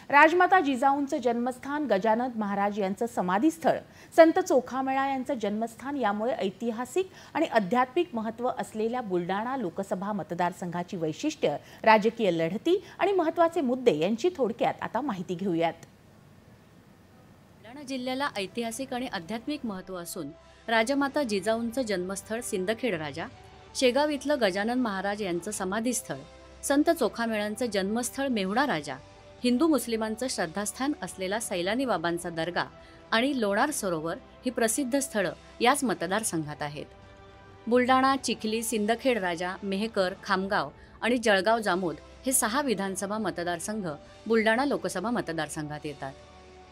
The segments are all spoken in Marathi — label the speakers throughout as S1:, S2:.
S1: राजमाता जिजाऊंचं जन्मस्थान, गजानन महाराज यांचं समाधीस्थळ, संत चोखामेळा यांचं जन्मस्थान यामुळे ऐतिहासिक आणि आध्यात्मिक महत्त्व असलेल्या बुलढाणा लोकसभा मतदारसंघाची वैशिष्ट्य, राजकीय लढती आणि महत्त्वाचे मुद्दे यांची थोडक्यात आता माहिती घेऊयात।
S2: बुलढाणा जिल्ह्याला ऐतिहासिक आणि आध्यात्मिक महत्त्व असून राजमाता जिजाऊंचं जन्मस्थळ सिंदखेड राजा, शेगाव इथलं गजानन महाराज यांचं समाधीस्थळ, संत चोखामेळ्यांचं जन्मस्थळ मेहुणा राजा, हिंदू मुस्लिमांचं श्रद्धास्थान असलेला सैलानी बाबांचा दर्गा आणि लोणार सरोवर ही प्रसिद्ध स्थळं याच मतदारसंघात आहेत। बुलढाणा, चिखली, सिंदखेड राजा, मेहकर, खामगाव आणि जळगाव जामोद हे 6 विधानसभा मतदारसंघ बुलढाणा लोकसभा मतदारसंघात येतात।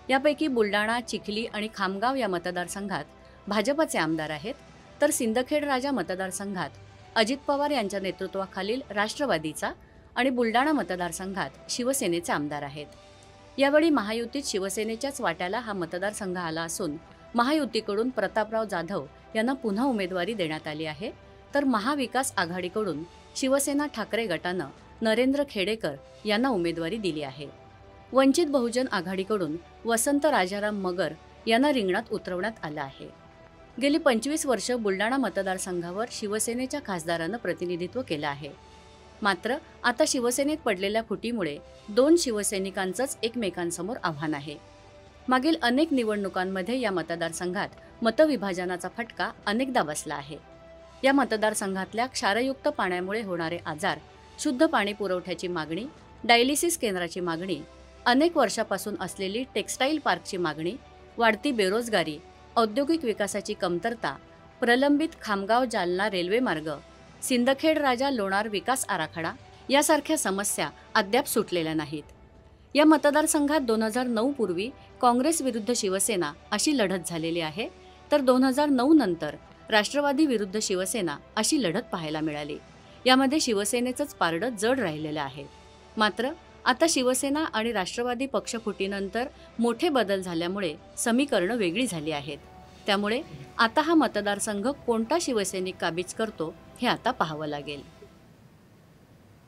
S2: यापैकी बुलढाणा, चिखली आणि खामगाव या मतदारसंघात भाजपचे आमदार आहेत, तर सिंदखेड राजा मतदारसंघात अजित पवार यांच्या नेतृत्वाखालील राष्ट्रवादीचा आणि बुलढाणा मतदारसंघात शिवसेनेचे आमदार आहेत। यावेळी महायुतीत शिवसेनेच्याच वाट्याला हा मतदारसंघ आला असून महायुतीकडून प्रतापराव जाधव यांना पुन्हा उमेदवारी देण्यात आली आहे, तर महाविकास आघाडीकडून शिवसेना ठाकरे गटानं नरेंद्र खेडेकर यांना उमेदवारी दिली आहे। वंचित बहुजन आघाडीकडून वसंत राजाराम मगर यांना रिंगणात उतरवण्यात आलं आहे। गेली 25 वर्ष बुलढाणा मतदारसंघावर शिवसेनेच्या खासदारानं प्रतिनिधित्व केलं आहे। मात्र आता शिवसेनेत पडलेल्या फुटीमुळे 2 शिवसैनिकांचंच एकमेकांसमोर आव्हान आहे। मागील अनेक निवडणुकांमध्ये या मतदारसंघात मतविभाजनाचा फटका अनेकदा बसला आहे। या मतदारसंघातल्या क्षारयुक्त पाण्यामुळे होणारे आजार, शुद्ध पाणी पुरवठ्याची मागणी, डायलिसिस केंद्राची मागणी, अनेक वर्षापासून असलेली टेक्स्टाईल पार्कची मागणी, वाढती बेरोजगारी, औद्योगिक विकासाची कमतरता, प्रलंबित खामगाव जालना रेल्वे मार्ग, सिंदखेड राजा लोणार विकास आराखडा यासारख्या समस्या अद्याप सुटलेल्या नाहीत। या मतदारसंघात 2009 पूर्वी काँग्रेस विरुद्ध शिवसेना अशी लढत झालेली आहे, तर 2009 नंतर राष्ट्रवादी विरुद्ध शिवसेना अशी लढत पाहायला मिळाली। यामध्ये शिवसेनेचंच पारडं जड राहिलेलं आहे। मात्र आता शिवसेना आणि राष्ट्रवादी पक्षफुटीनंतर मोठे बदल झाल्यामुळे समीकरणं वेगळी झाली आहेत। त्यामुळे आता हा मतदारसंघ कोणता शिवसैनिक काबीज करतो हे आता पाहावं लागेल।